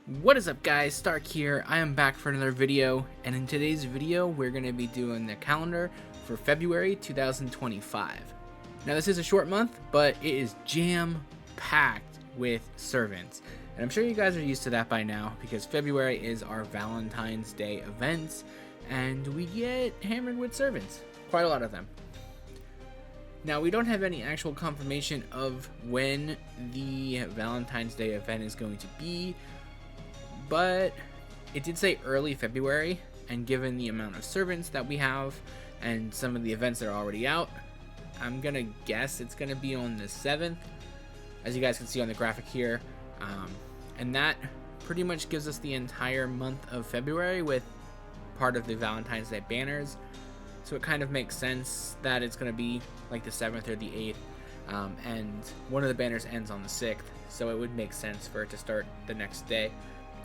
What is up, guys? Stark here. I am back for another video, and in today's video we're going to be doing the calendar for February 2025. Now this is a short month, but it is jam-packed with servants, and I'm sure you guys are used to that by now because February is our Valentine's Day events, and we get hammered with servants, quite a lot of them. Now, we don't have any actual confirmation of when the Valentine's Day event is going to be, but it did say early February, and given the amount of servants that we have and some of the events that are already out, I'm gonna guess it's gonna be on the 7th, as you guys can see on the graphic here. And that pretty much gives us the entire month of February with part of the Valentine's Day banners. So it kind of makes sense that it's gonna be like the 7th or the 8th, and one of the banners ends on the 6th, so it would make sense for it to start the next day.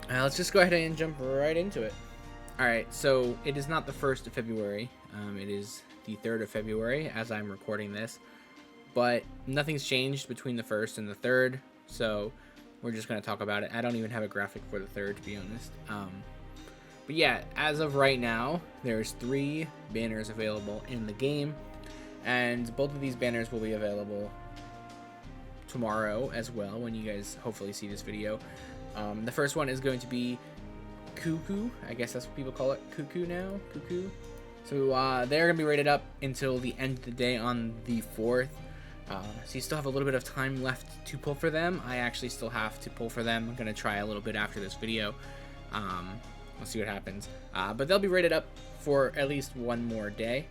Let's just go ahead and jump right into it. Alright, so it is not the 1st of February, it is the 3rd of February as I'm recording this, but nothing's changed between the 1st and the 3rd, so we're just going to talk about it. I don't even have a graphic for the 3rd, to be honest. But yeah, as of right now, there's 3 banners available in the game, and both of these banners will be available tomorrow as well when you guys hopefully see this video. The first one is going to be Cuckoo. I guess that's what people call it. Cuckoo now. Cuckoo. So they're going to be rated up until the end of the day on the 4th. So you still have a little bit of time left to pull for them. I actually still have to pull for them. I'm going to try a little bit after this video. We'll see what happens. But they'll be rated up for at least one more day.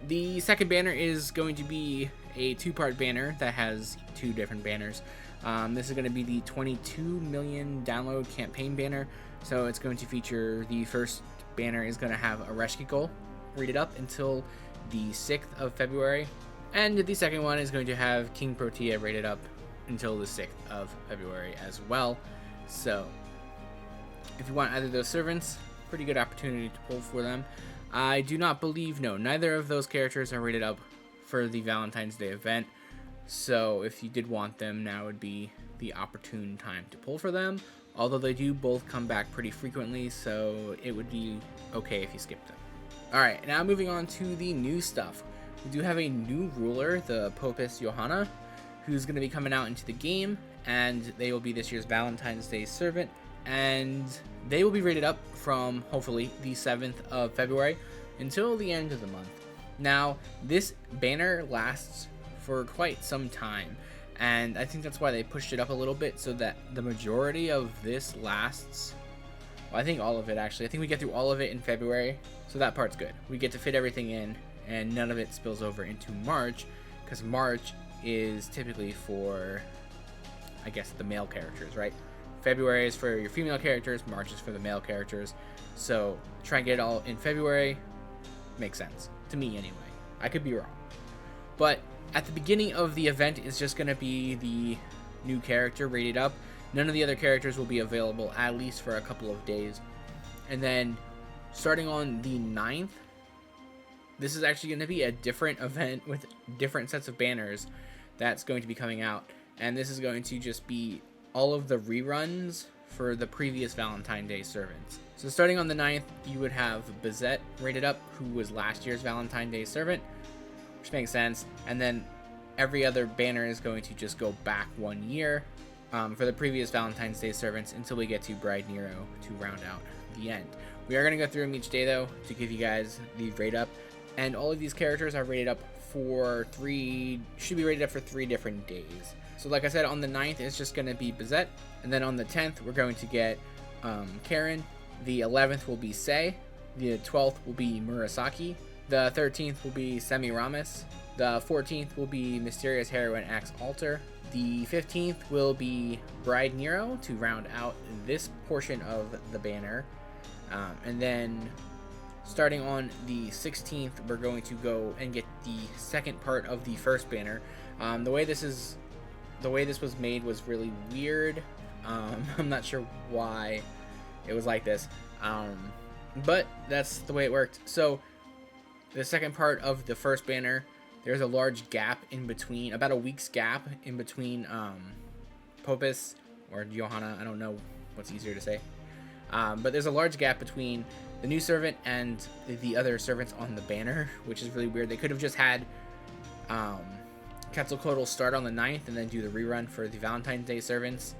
The second banner is going to be a 2-part banner that has 2 different banners. This is going to be the 22 million download campaign banner. So it's going to feature, the first banner is going to have a rescue goal rated up until the 6th of February. And the second one is going to have King Protea rated up until the 6th of February as well. So if you want either of those servants, pretty good opportunity to pull for them. I do not believe, no, neither of those characters are rated up for the Valentine's Day event. So if you did want them, now would be the opportune time to pull for them. Although they do both come back pretty frequently, so it would be okay if you skipped them. Alright, now moving on to the new stuff. We do have a new ruler, the Popus Johanna, who's going to be coming out into the game, and they will be this year's Valentine's Day servant, and they will be rated up from, hopefully, the 7th of February until the end of the month. Now, this banner lasts for quite some time, and I think that's why they pushed it up a little bit, so that the majority of this lasts, well, I think all of it actually. I think we get through all of it in February, so that part's good. We get to fit everything in, and none of it spills over into March, because March is typically for, I guess, the male characters, right? February is for your female characters, March is for the male characters, so try and get it all in February. Makes sense, to me anyway. I could be wrong. But at the beginning of the event is just going to be the new character rated up. None of the other characters will be available, at least for a couple of days. And then, starting on the 9th, this is actually going to be a different event with different sets of banners that's going to be coming out. And this is going to just be all of the reruns for the previous Valentine's Day servants. So starting on the 9th, you would have Bizette rated up, who was last year's Valentine's Day servant, which makes sense. And then every other banner is going to just go back 1 year for the previous Valentine's Day servants until we get to Bride Nero to round out the end. We are going to go through them each day, though, to give you guys the rate up. And all of these characters are rated up for should be rated up for 3 different days. So like I said, on the 9th, it's just going to be Bizette. And then on the 10th, we're going to get Karen. The 11th will be Sei. The 12th will be Murasaki. The 13th will be Semiramis. The 14th will be Mysterious Heroine Axe Altar. The 15th will be Bride Nero to round out this portion of the banner. And then starting on the 16th, we're going to go and get the second part of the first banner. The way this was made was really weird. I'm not sure why it was like this. But that's the way it worked. So the second part of the first banner, there's a large gap in between, about a week's gap in between Popus or Johanna, I don't know what's easier to say. But there's a large gap between the new servant and the other servants on the banner, which is really weird. They could have just had Quetzalcoatl start on the 9th and then do the rerun for the Valentine's Day servants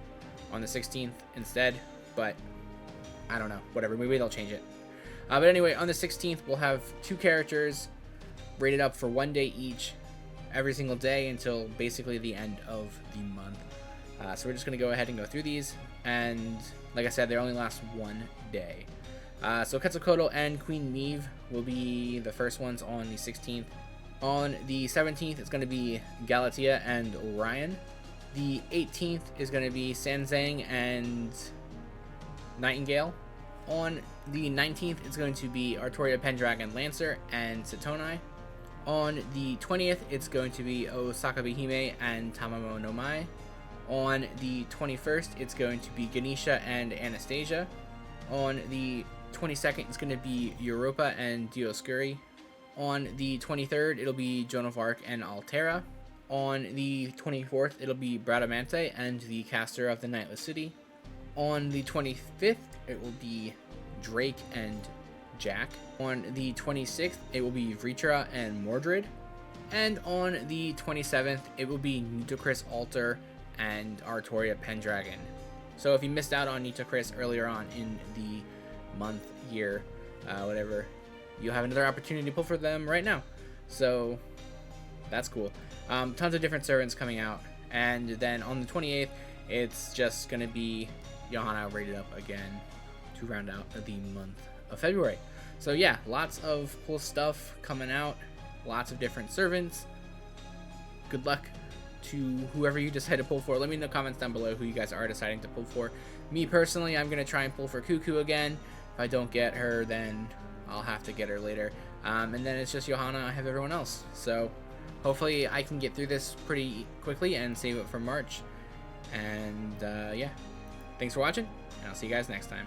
on the 16th instead, but I don't know, whatever, maybe they'll change it. But anyway, on the 16th, we'll have 2 characters rated up for 1 day each every single day until basically the end of the month. So we're just going to go ahead and go through these, and like I said, they only last 1 day. So Quetzalcoatl and Queen Neve will be the first ones on the 16th. On the 17th, it's going to be Galatea and Orion. The 18th is going to be Sanzang and Nightingale. On the 19th, it's going to be Artoria Pendragon Lancer and Satonai. On the 20th, it's going to be Osaka Hime and Tamamo no Mai. On the 21st, it's going to be Ganesha and Anastasia. On the 22nd, it's going to be Europa and Dioscuri. On the 23rd, it'll be Joan of Arc and Altera. On the 24th, it'll be Bradamante and the Caster of the Nightless City. On the 25th, it will be Drake and Jack. On the 26th, it will be Vritra and Mordred. And on the 27th, it will be Nitocris Alter and Artoria Pendragon. So if you missed out on Nitocris earlier on in the month, year, whatever, you'll have another opportunity to pull for them right now. So that's cool. Tons of different servants coming out. And then on the 28th, it's just going to be Johanna rated up again to round out the month of February. So yeah, lots of cool stuff coming out. Lots of different servants. Good luck to whoever you decide to pull for. Let me know in the comments down below who you guys are deciding to pull for. Me personally, I'm going to try and pull for Cuckoo again. If I don't get her, then I'll have to get her later. And then it's just Johanna. I have everyone else. So hopefully I can get through this pretty quickly and save it for March. And yeah, thanks for watching, and I'll see you guys next time.